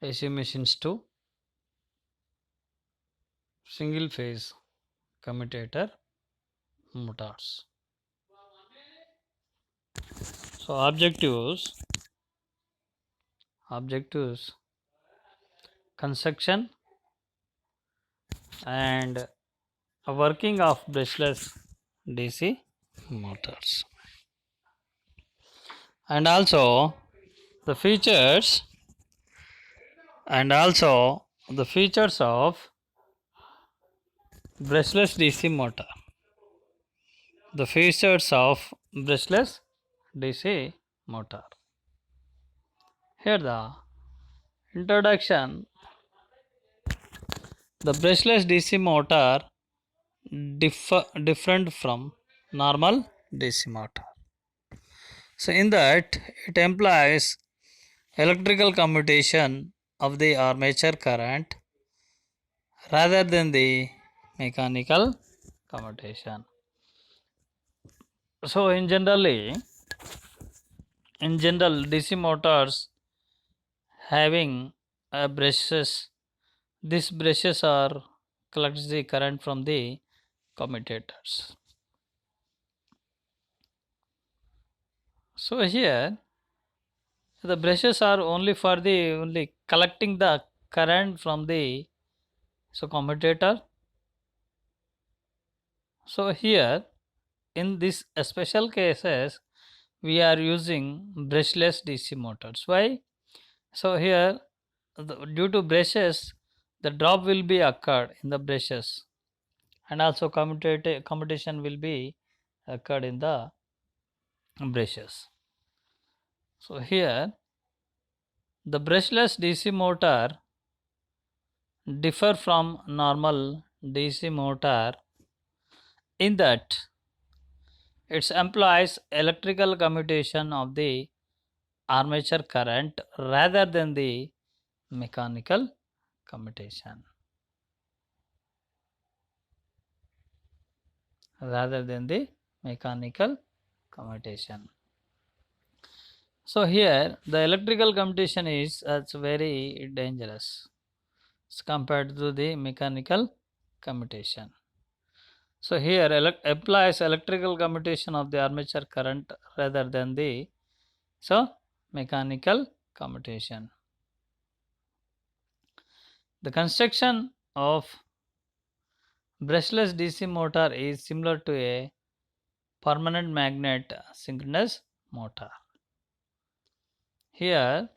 AC machines to single phase commutator motors. So objectives construction and a working of brushless DC motors, and also the features of brushless DC motor. The features of brushless DC motor. Here the introduction. The brushless DC motor different from normal DC motor. So in that it employs electrical commutation of the armature current rather than the mechanical commutation. So in general DC motors having brushes, these brushes are collects the current from the commutators. So here the brushes are only for the only collecting the current from the commutator. So here in this special cases we are using brushless DC motors. Why? So here due to brushes the drop will be occurred in the brushes, and also commutation will be occurred in the brushes. So here the brushless DC motor differ from normal DC motor in that it employs electrical commutation of the armature current rather than the mechanical commutation. Rather than the mechanical commutation. So here the electrical commutation is very dangerous compared to the mechanical commutation. So here applies electrical commutation of the armature current rather than the mechanical commutation. The construction of brushless DC motor is similar to a permanent magnet synchronous motor. Here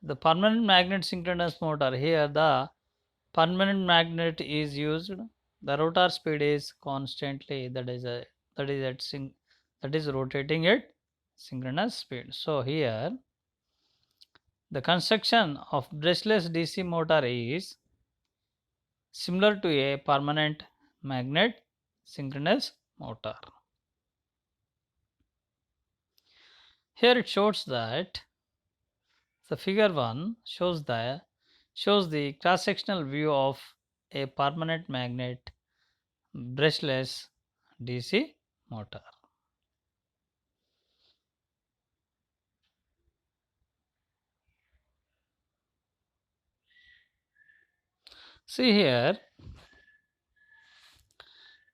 the permanent magnet synchronous motor, here the permanent magnet is used, the rotor speed is constantly that is rotating at synchronous speed. So here the construction of brushless DC motor is similar to a permanent magnet synchronous motor. Here it shows that the figure 1 shows the cross sectional view of a permanent magnet brushless DC motor. See here,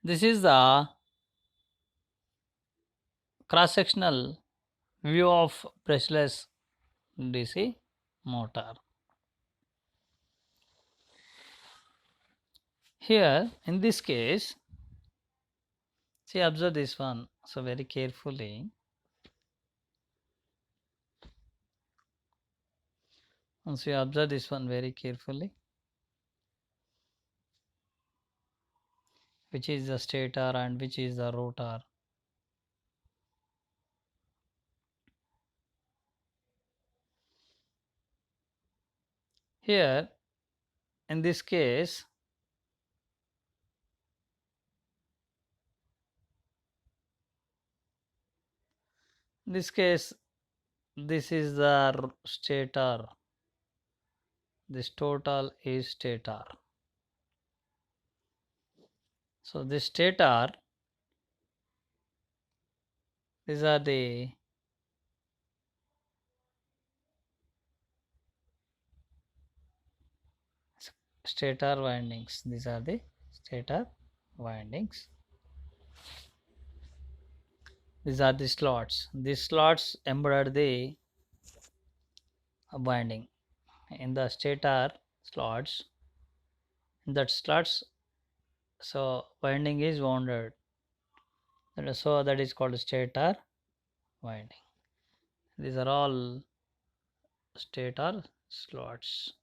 this is the cross sectional view of brushless DC motor. Here in this case, see, observe this one so very carefully. Once you observe this one very carefully, which is the stator and which is the rotor. Here in this case, this is the stator, this total is stator. So this stator, these are the stator windings. These are the stator windings. These are the slots. These slots embed the winding in the stator slots. In that slots, so winding is wounded. So that is called stator winding. These are all stator slots.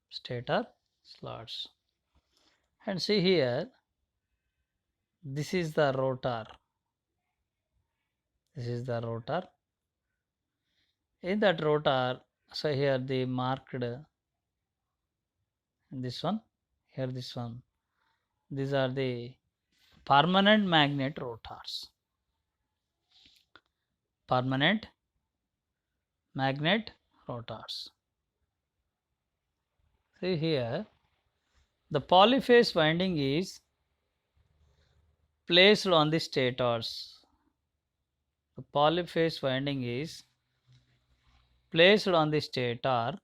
Stator slots. And see here, this is the rotor. This is the rotor. In that rotor, so here the marked this one, here this one. These are the permanent magnet rotors. Permanent magnet rotors. See here, the polyphase winding is placed on the stators. The polyphase winding is placed on the stator,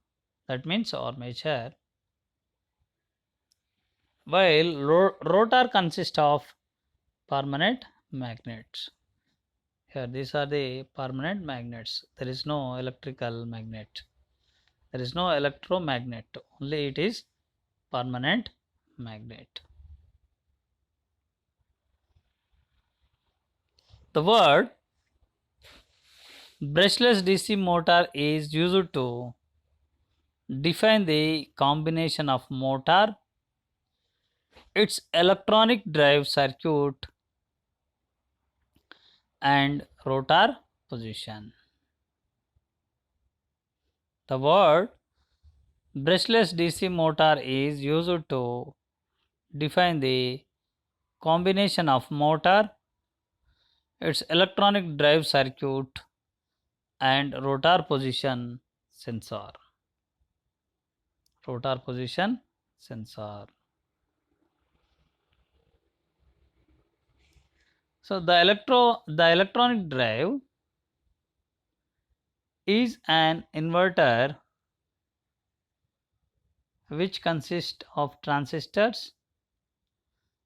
that means armature, while rotor consists of permanent magnets. Here these are the permanent magnets. There is no electrical magnet. There is no electromagnet. Only it is permanent magnet. The word brushless DC motor is used to define the combination of motor, its electronic drive circuit, and rotor position. The word brushless DC motor is used to define the combination of motor, its electronic drive circuit, and rotor position sensor. Rotor position sensor. So the electronic drive is an inverter which consists of transistors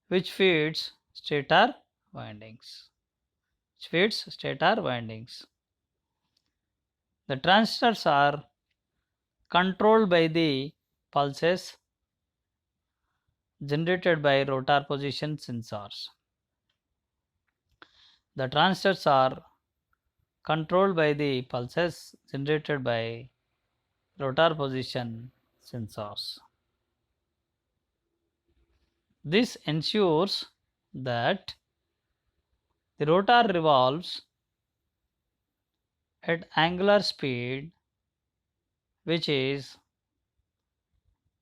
which feeds stator windings. The transistors are controlled by the pulses generated by rotor position sensors. The transistors are controlled by the pulses generated by rotor position sensors. This ensures that the rotor revolves at angular speed which is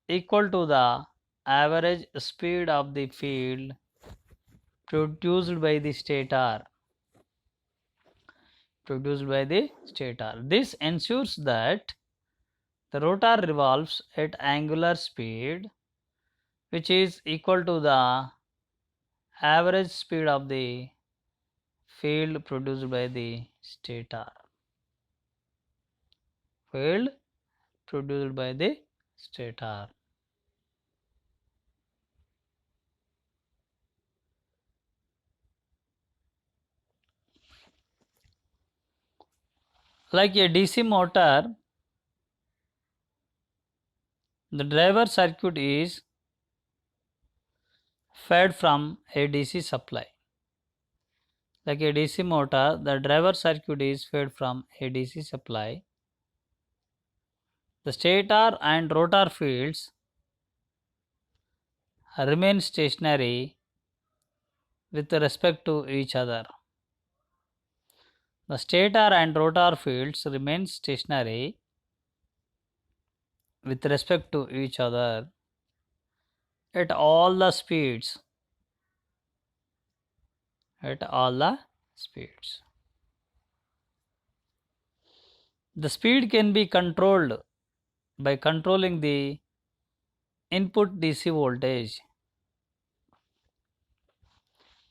equal to the average speed of the field produced by the stator. This ensures that the rotor revolves at angular speed which is equal to the average speed of the field produced by the stator. Field produced by the stator. Like a DC motor, the driver circuit is fed from a DC supply. Like a DC motor, the driver circuit is fed from a DC supply. The stator and rotor fields remain stationary with respect to each other. The stator and rotor fields remain stationary with respect to each other at all the speeds. The speed can be controlled by controlling the input DC voltage.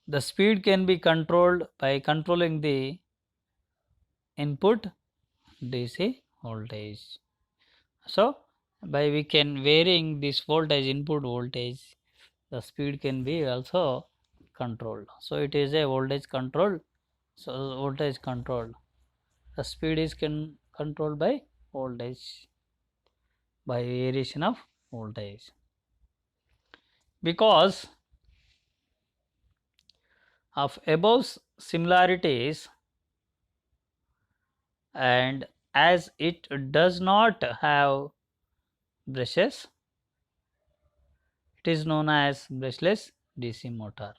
The speed can be controlled by controlling the input DC voltage. So by we can varying this voltage, input voltage, the speed can be also controlled. So it is a voltage controlled. So voltage controlled, the speed is controlled by voltage, by variation of voltage. Because of above similarities, and as it does not have brushes, it is known as brushless DC motor.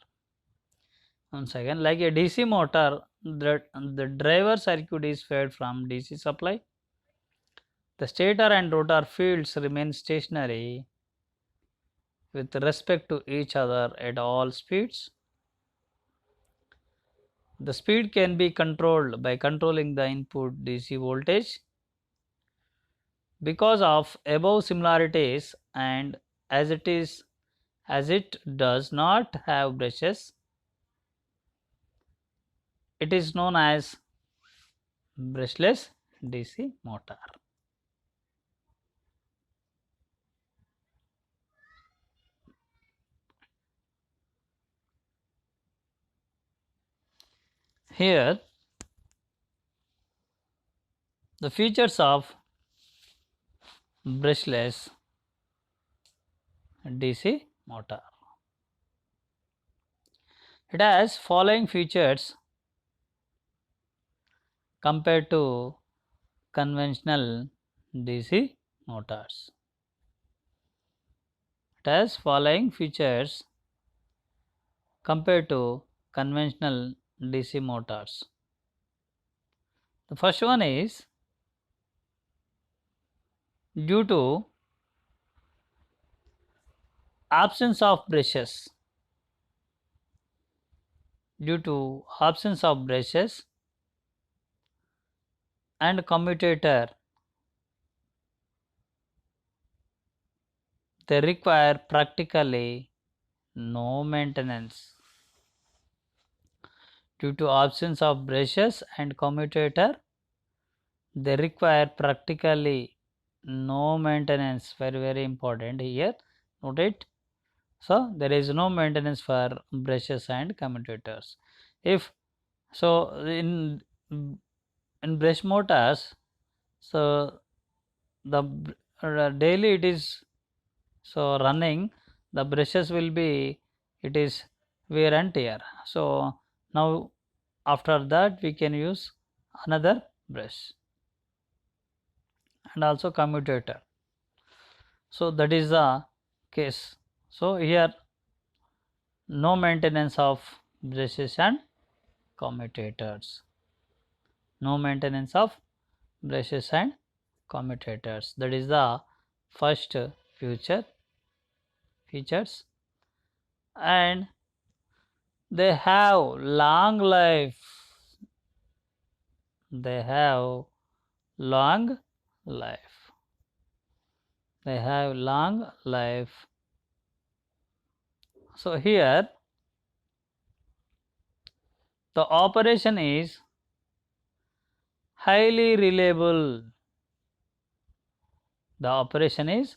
Once again, like a DC motor, the driver circuit is fed from DC supply. The stator and rotor fields remain stationary with respect to each other at all speeds. The speed can be controlled by controlling the input DC voltage. Because of above similarities, and as it does not have brushes, it is known as brushless DC motor. Here the features of brushless DC motor. It has following features compared to conventional DC motors. It has following features compared to conventional DC motors. The first one is, due to absence of brushes, and commutator, they require practically no maintenance. Due to absence of brushes and commutator, they require practically no maintenance. Very important here, note it. So there is no maintenance for brushes and commutators. If so, in brush motors, so the daily it is so running, the brushes will be, it is wear and tear. So now after that we can use another brush and also commutator. So that is the case. So here no maintenance of brushes and commutators. No maintenance of brushes and commutators. That is the first features, and they have long life. They have long life. They have long life. So here the operation is highly reliable. The operation is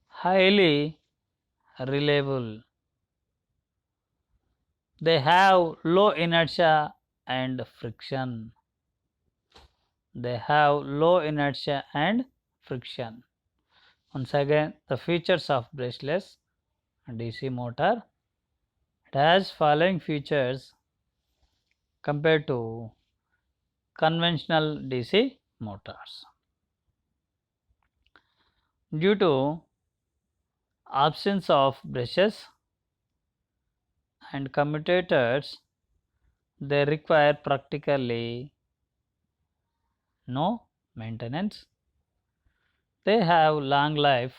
highly reliable. They have low inertia and friction. They have low inertia and friction. Once again, the features of brushless DC motor. It has following features compared to conventional DC motors. Due to absence of brushes and commutators, they require practically no maintenance. They have long life.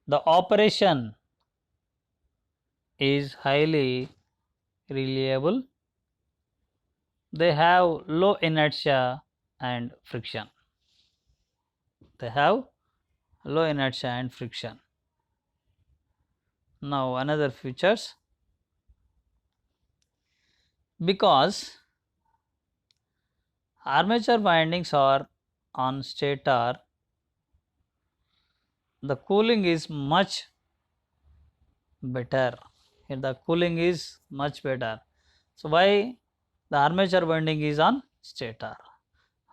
The operation is highly reliable. They have low inertia and friction. They have low inertia and friction. Now another features, because armature windings are on stator, the cooling is much better. Here the cooling is much better. So why the armature winding is on stator?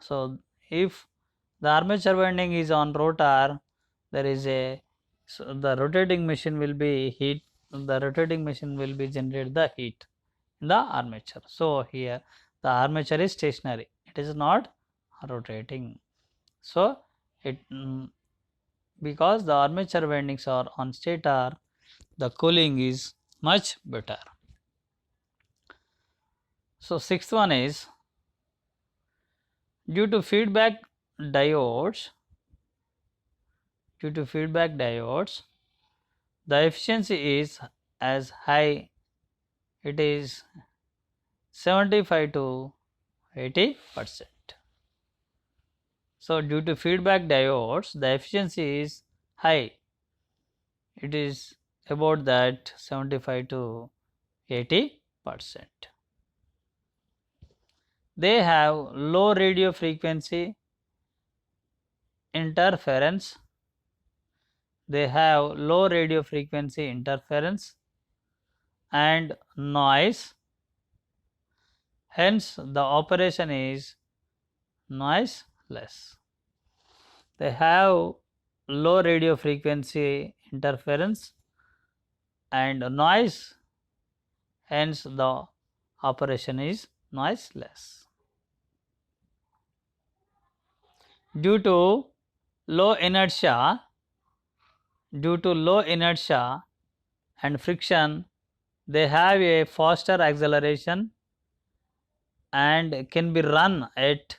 So if the armature winding is on rotor, there is a, so the rotating machine will be heat, the rotating machine will be generate the heat in the armature. So here the armature is stationary, it is not rotating. So it because the armature windings are on stator, the cooling is much better. So sixth one is due to feedback diodes, the efficiency is as high, it is 75 to 80%. So due to feedback diodes, the efficiency is high, it is about that 75 to 80%. They have low radio frequency interference, and noise, hence the operation is noiseless. They have low radio frequency interference and noise, hence the operation is noiseless. Due to low inertia and friction, they have a faster acceleration and can be run at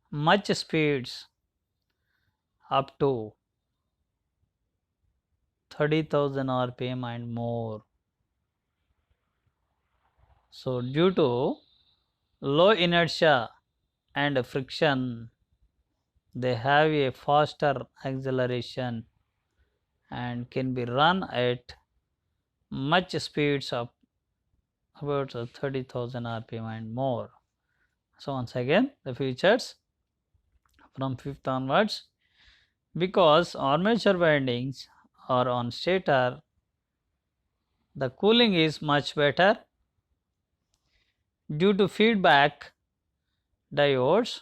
much speeds up to 30,000 rpm and more. So due to low inertia and friction, they have a faster acceleration and can be run at much speeds of about 30,000 rpm and more. So once again the features from fifth onwards, because armature windings are on stator, the cooling is much better. Due to feedback diodes,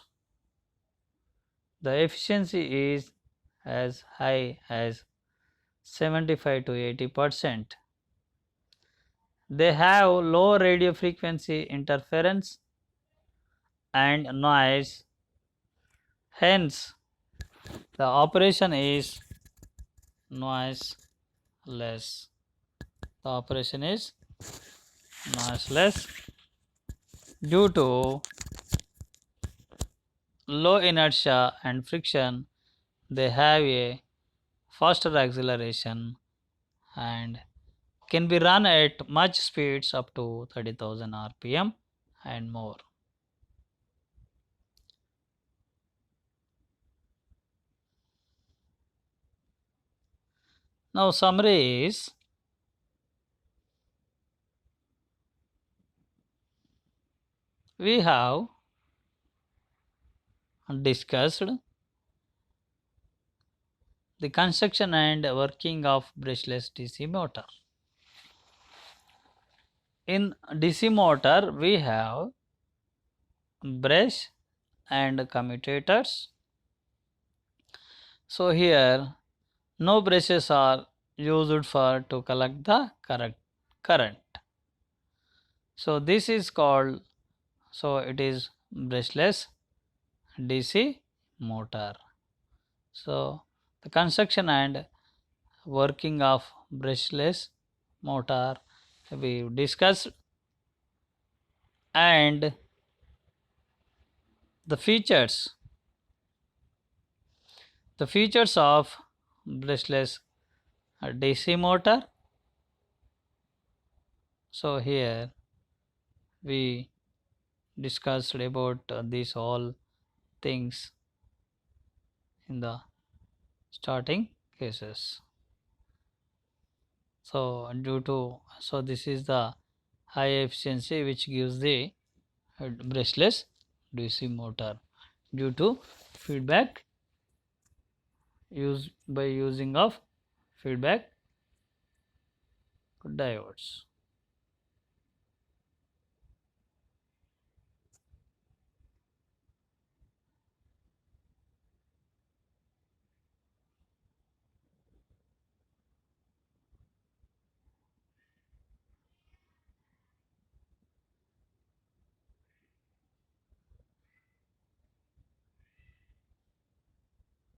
the efficiency is as high as 75 to 80%. They have low radio frequency interference and noise, hence the operation is noiseless. The operation is noiseless due to low inertia and friction. They have a faster acceleration and can be run at much speeds up to 30,000 rpm and more. Now summary is, we have discussed the construction and working of brushless DC motor. In DC motor we have brush and commutators. So here no brushes are used for to collect the current. So this is called, so it is brushless DC motor. So the construction and working of brushless motor we discussed, and the features of brushless DC motor. So here we discussed about these all things in the starting cases. So due to, so this is the high efficiency which gives the brushless DC motor due to feedback by using of feedback diodes.